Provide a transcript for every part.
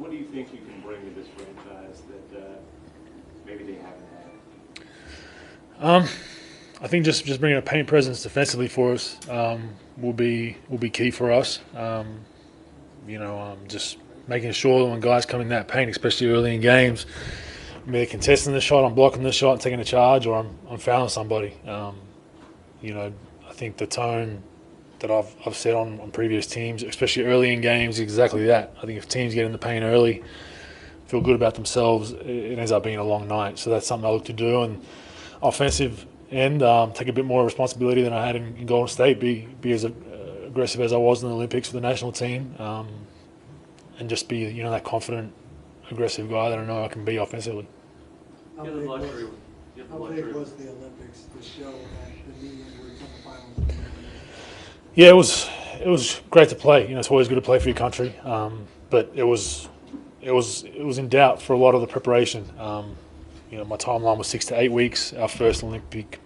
What do you think you can bring to this franchise that maybe they haven't had? I think just bringing a paint presence defensively for us will be key for us. Just making sure that when guys come in that paint, especially early in games, I'm either contesting the shot, I'm blocking the shot, and taking a charge, or I'm fouling somebody. I think the tone that I've set on previous teams, especially early in games, is exactly that. I think if teams get in the paint early, feel good about themselves, it ends up being a long night. So that's something I look to do. And offensive end, take a bit more responsibility than I had in Golden State. Be as aggressive as I was in the Olympics for the national team, and just be that confident, aggressive guy that I know I can be offensively. How big was the Olympics to show that the knee injuries in the finals? Yeah, it was great to play. It's always good to play for your country, but it was in doubt for a lot of the preparation. My timeline was 6 to 8 weeks. Our first Olympic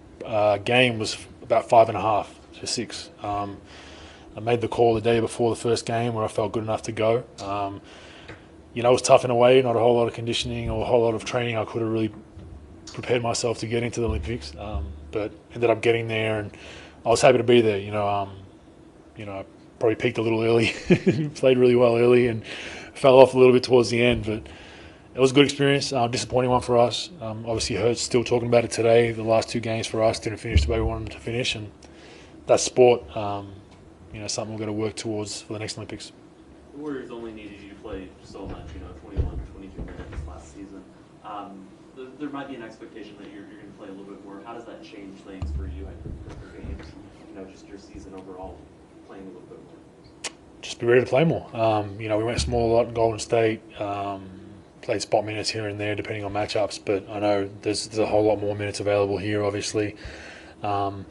game was about 5.5 to 6. I made the call the day before the first game where I felt good enough to go. It was tough in a way, not a whole lot of conditioning or a whole lot of training. I could have really prepared myself to get into the Olympics, but ended up getting there, and I was happy to be there. I probably peaked a little early, played really well early, and fell off a little bit towards the end, but it was a good experience, disappointing one for us. Obviously hurts, still talking about it today. The last 2 games for us didn't finish the way we wanted them to finish, and that's sport. Something we've got to work towards for the next Olympics. The Warriors only needed you to play so much, 21 or 22 minutes last season. There might be an expectation that you're going to play a little bit more. How does that change things for you at your games? Just your season overall, playing a little bit more. Just be ready to play more. We went small a lot in Golden State. Played spot minutes here and there depending on matchups, but I know there's a whole lot more minutes available here, obviously. And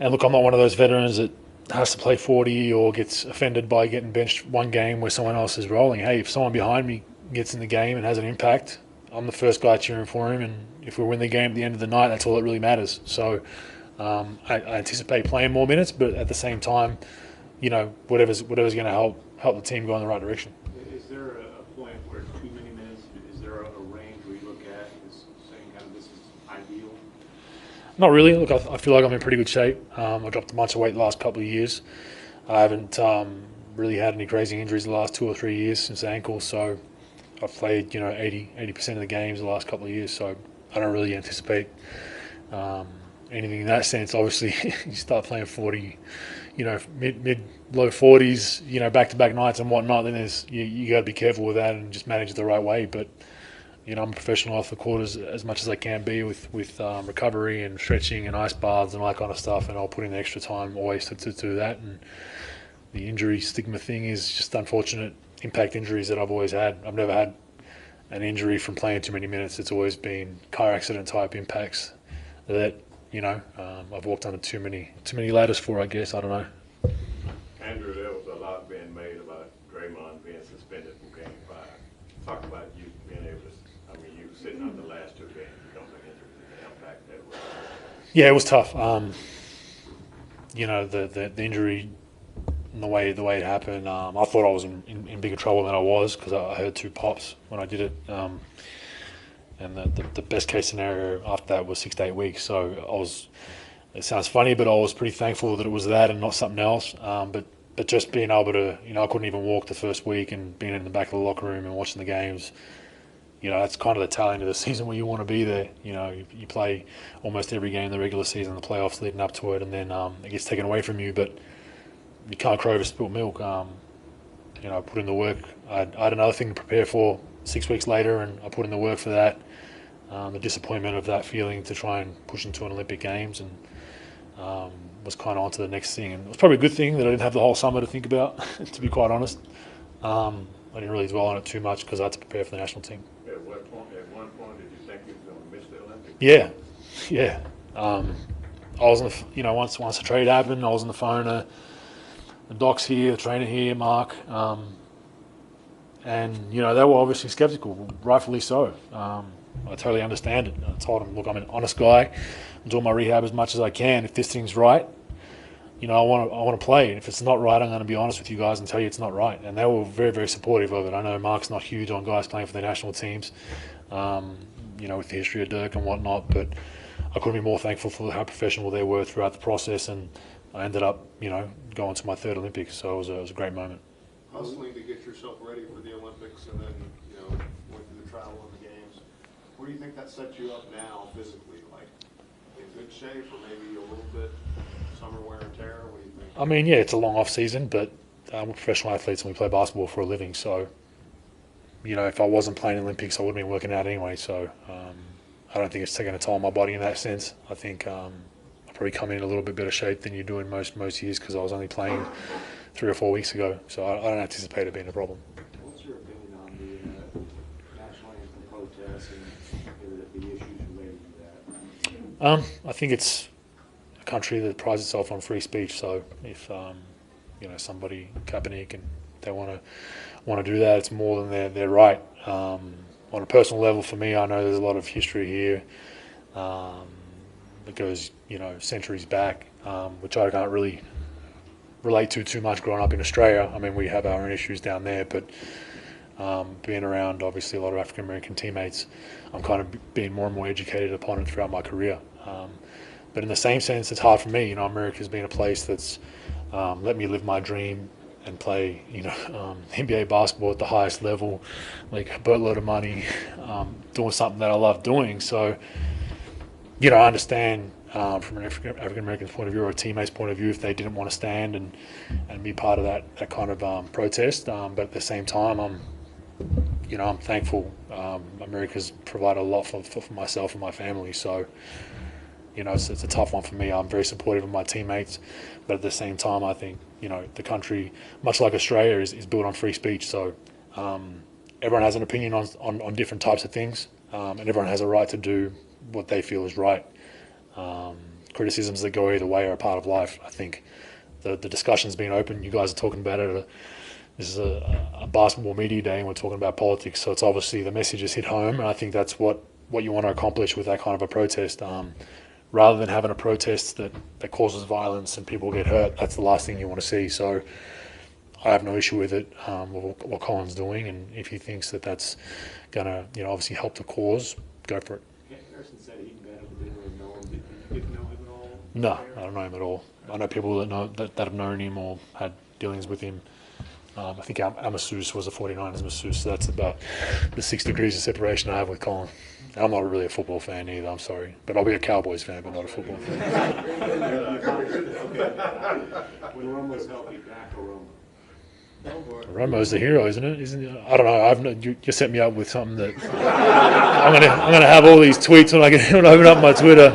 look, I'm not one of those veterans that has to play 40 or gets offended by getting benched one game where someone else is rolling. Hey, if someone behind me gets in the game and has an impact, I'm the first guy cheering for him, and if we win the game at the end of the night, that's all that really matters. So I anticipate playing more minutes, but at the same time, whatever's going to help the team go in the right direction. Is there a point where it's too many minutes? Is there a range where you look at as saying kind of this is ideal? Not really. Look, I feel like I'm in pretty good shape. I dropped a bunch of weight the last couple of years. I haven't really had any crazy injuries the last 2 or 3 years since the ankle, so I've played 80% of the games the last couple of years, so I don't really anticipate anything in that sense. Obviously, you start playing 40, mid low 40s, back-to-back nights and whatnot, then you got to be careful with that and just manage it the right way. But I'm a professional off the court as much as I can be with recovery and stretching and ice baths and all that kind of stuff, and I'll put in the extra time always to do that. And the injury stigma thing is just unfortunate impact injuries that I've always had. I've never had an injury from playing too many minutes. It's always been car accident type impacts that I've walked under too many ladders for, I guess. I don't know. Andrew, there was a lot being made about Draymond being suspended from Game 5. Talk about you being able to, you sitting out the last 2 games, you don't think injuries impact that way. Yeah, it was tough. The injury and the way it happened, I thought I was in bigger trouble than I was because I heard 2 pops when I did it. And the best case scenario after that was 6 to 8 weeks. So it sounds funny, but I was pretty thankful that it was that and not something else. But just being able to, I couldn't even walk the first week, and being in the back of the locker room and watching the games, that's kind of the tail end of the season where you want to be there. You play almost every game in the regular season, the playoffs leading up to it, and then it gets taken away from you. But you can't cry over spilt milk. I put in the work. I had another thing to prepare for 6 weeks later, and I put in the work for that. The disappointment of that feeling to try and push into an Olympic Games, and was kind of on to the next thing. And it was probably a good thing that I didn't have the whole summer to think about, to be quite honest. I didn't really dwell on it too much because I had to prepare for the national team. At one point, did you think you were going to miss the Olympics? Yeah. I was on the, once the trade happened, I was on the phone. The doc's here, the trainer here, Mark, and they were obviously skeptical, rightfully so. I totally understand it. I told them, look, I'm an honest guy. I'm doing my rehab as much as I can. If this thing's right, I want to play. And if it's not right, I'm going to be honest with you guys and tell you it's not right. And they were very, very supportive of it. I know Mark's not huge on guys playing for their national teams, with the history of Dirk and whatnot, but I couldn't be more thankful for how professional they were throughout the process. And I ended up, going to my third Olympics, so it was a great moment. Hustling to get yourself ready for the Olympics and then, went through the travel and the games. Where do you think that sets you up now physically? Like, in good shape or maybe a little bit summer wear and tear? What do you think? I mean, yeah, it's a long off season, but we're professional athletes and we play basketball for a living. So, if I wasn't playing Olympics, I would have been working out anyway. So, I don't think it's taking a toll on my body in that sense. I think I'll probably come in a little bit better shape than you do in most years because I was only playing 3 or 4 weeks ago. So I don't anticipate it being a problem. What's your opinion on the national anthem protests and the issues related to that? I think it's a country that prides itself on free speech. So if somebody Kaepernick and they want to do that, it's more than their right. On a personal level, for me, I know there's a lot of history here that goes centuries back, which I can't really relate to too much growing up in Australia. I mean, we have our own issues down there, but being around obviously a lot of African American teammates, I'm kind of being more and more educated upon it throughout my career. But in the same sense, it's hard for me. America's been a place that's let me live my dream and play, NBA basketball at the highest level, like a boatload of money, doing something that I love doing. So, I understand from an African American's point of view or a teammate's point of view if they didn't want to stand and be part of that kind of protest. But at the same time, I'm thankful. America's provided a lot for myself and my family. So, it's a tough one for me. I'm very supportive of my teammates, but at the same time, I think the country, much like Australia, is built on free speech. So everyone has an opinion on different types of things, and everyone has a right to do what they feel is right. Criticisms that go either way are a part of life. I think the discussion's been open. You guys are talking about it. This is a basketball media day, and we're talking about politics. So it's obviously the message has hit home, and I think that's what you want to accomplish with that kind of a protest. Rather than having a protest that causes violence and people get hurt, that's the last thing you want to see. So I have no issue with it, what Colin's doing, and if he thinks that that's going to, obviously help the cause, go for it. Harrison said he'd met him, didn't really know him. Did you get to know him at all? No, I don't know him at all. I know people that have known him or had dealings with him. I think our masseuse was a 49ers masseuse, so that's about the 6 degrees of separation I have with Colin. I'm not really a football fan either, I'm sorry. But I'll be a Cowboys fan, but not a football fan. When Romo's healthy, back or Romo? Romo's the hero, isn't it? I don't know. You set me up with something that I'm gonna have all these tweets when I open up my Twitter.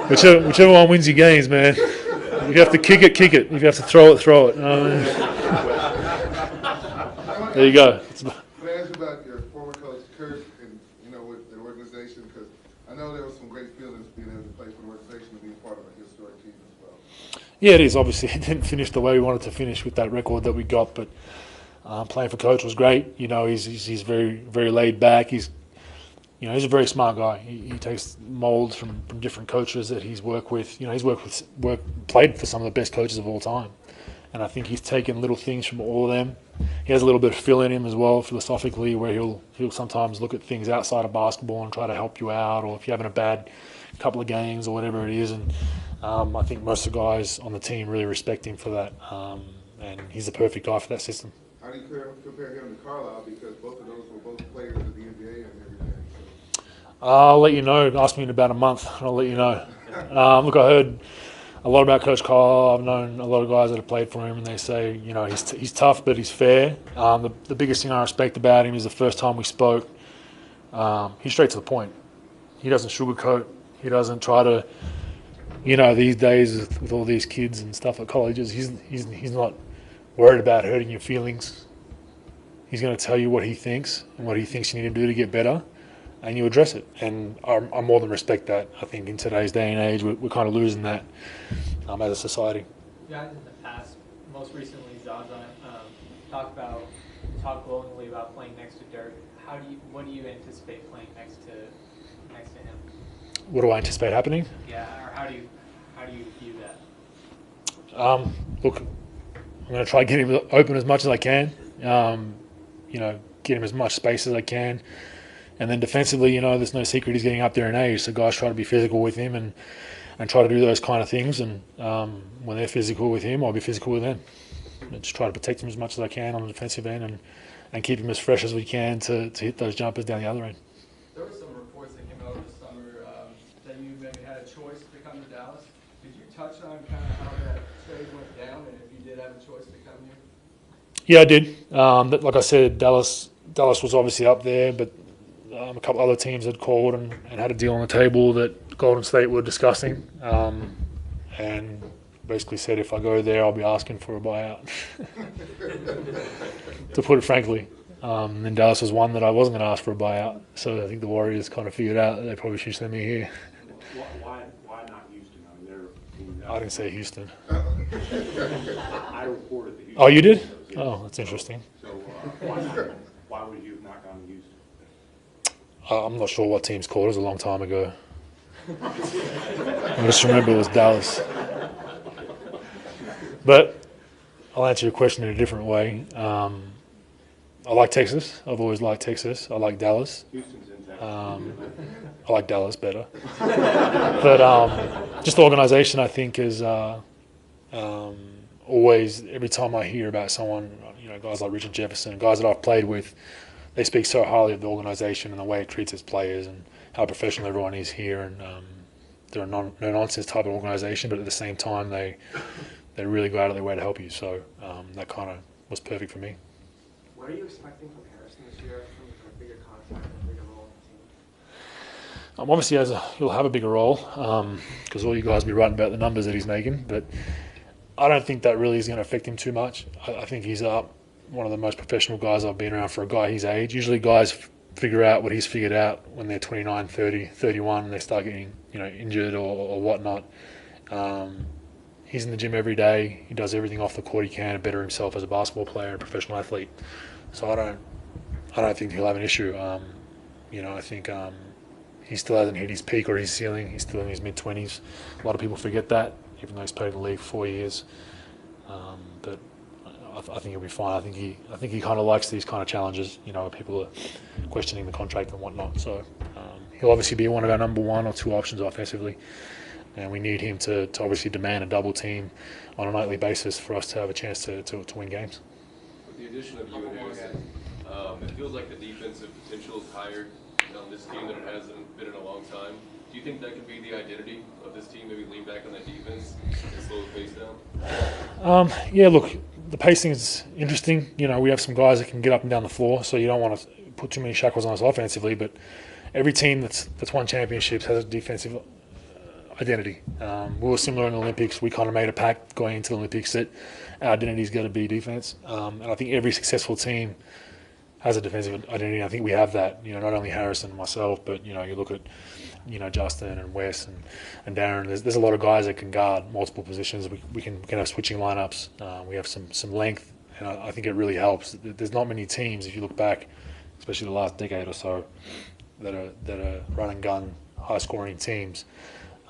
Whichever one wins your games, man. If you have to kick it. If you have to throw it. There you go. Can I ask you about your former coach, Kurt, and with the organization? Because I know there was some great feelings being able to play for the organization and being part of a historic team as well. Yeah, it is. Obviously, it didn't finish the way we wanted to finish with that record that we got, but playing for Coach was great. He's very, very laid back. He's a very smart guy. He takes molds from different coaches that he's worked with. He's played for some of the best coaches of all time. And I think he's taken little things from all of them. He has a little bit of Phil in him as well, philosophically, where he'll sometimes look at things outside of basketball and try to help you out, or if you're having a bad couple of games or whatever it is. And I think most of the guys on the team really respect him for that. And he's the perfect guy for that system. How do you compare him to Carlisle? Because both of those were both players of the NBA and everything. So. I'll let you know. Ask me in about a month, and I'll let you know. Look, I heard a lot about Coach Carlisle. I've known a lot of guys that have played for him, and they say, he's tough, but he's fair. The biggest thing I respect about him is the first time we spoke, he's straight to the point. He doesn't sugarcoat. He doesn't try to, these days with all these kids and stuff at colleges, he's not worried about hurting your feelings. He's going to tell you what he thinks and what he thinks you need to do to get better, and you address it. And I more than respect that. I think in today's day and age, we're kind of losing that as a society. Guys in the past, most recently Zaza, talk glowingly about playing next to Dirk. What do you anticipate playing next to him? What do I anticipate happening? Yeah, or how do you view that? Look, I'm going to try to get him open as much as I can. Get him as much space as I can. And then defensively, there's no secret he's getting up there in age. So guys try to be physical with him and try to do those kind of things. And when they're physical with him, I'll be physical with them. And just try to protect him as much as I can on the defensive end and keep him as fresh as we can to hit those jumpers down the other end. There were some reports that came out this summer that you maybe had a choice to come to Dallas. Could you touch on kind of how that trade went down and if you did have a choice to come here? Yeah, I did. Like I said, Dallas was obviously up there, but a couple other teams had called and had a deal on the table that Golden State were discussing, and basically said if I go there, I'll be asking for a buyout, to put it frankly. And Dallas was one that I wasn't going to ask for a buyout, so I think the Warriors kind of figured out that they probably should send me here. Why not Houston? I mean, I didn't say Houston. I reported that Houston. Oh, you did? Oh, that's interesting. So why would you have not gone to Houston? I'm not sure what team's called. It was a long time ago. I just remember it was Dallas. But I'll answer your question in a different way. I like Texas. I've always liked Texas. I like Dallas. Houston's in Texas. I like Dallas better. But just the organization, I think, is always, every time I hear about someone, guys like Richard Jefferson, guys that I've played with, they speak so highly of the organization and the way it treats its players and how professional everyone is here. And they're a no-nonsense type of organization, but at the same time, they really go out of their way to help you. So that kind of was perfect for me. What are you expecting from Harrison this year from a bigger contract and a bigger role in the team? Obviously, he'll have a bigger role because all you guys will be writing about the numbers that he's making. But I don't think that really is going to affect him too much. I think he's one of the most professional guys I've been around for a guy his age. Usually guys figure out what he's figured out when they're 29, 30, 31 and they start getting injured or whatnot. He's in the gym every day. He does everything off the court he can to better himself as a basketball player and a professional athlete. So I don't think he'll have an issue. I think he still hasn't hit his peak or his ceiling. He's still in his mid-20s. A lot of people forget that, even though he's played in the league for 4 years. But I think he'll be fine. I think he kind of likes these kind of challenges. People are questioning the contract and whatnot. So he'll obviously be one of our number one or two options offensively. And we need him to obviously demand a double team on a nightly basis for us to have a chance to win games. With the addition of you and Harrison, it feels like the defensive potential is higher on this team than it hasn't been in a long time. Do you think that could be the identity of this team, maybe lean back on that defense and slow the pace down? Yeah, look, the pacing is interesting. We have some guys that can get up and down the floor, so you don't want to put too many shackles on us offensively, but every team that's won championships has a defensive identity. We were similar in the Olympics. We kind of made a pact going into the Olympics that our identity's got to be defense. And I think every successful team has a defensive identity. I think we have that. Not only Harrison and myself, but you look at Justin and Wes and Darren. There's a lot of guys that can guard multiple positions. We can have switching lineups. We have some length, and I think it really helps. There's not many teams, if you look back, especially the last decade or so, that are run and gun, high scoring teams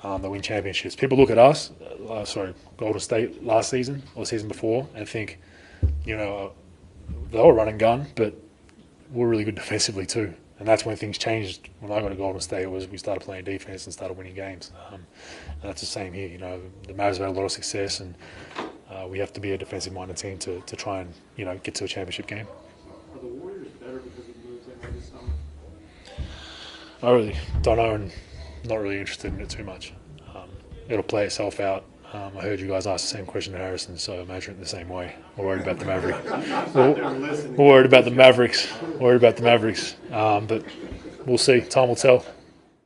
that win championships. People look at us, Golden State last season or the season before, and think, they were run and gun, but we're really good defensively too. And that's when things changed. When I got to Golden State, was we started playing defense and started winning games. And that's the same here. The Mavs have had a lot of success, and we have to be a defensive-minded team to try and get to a championship game. Are the Warriors better because of the moves they made this summer? I really don't know, and not really interested in it too much. It'll play itself out. I heard you guys ask the same question to Harrison, so I imagine it the same way. We're worried about the Mavericks. We're worried about the Mavericks. But we'll see. Time will tell.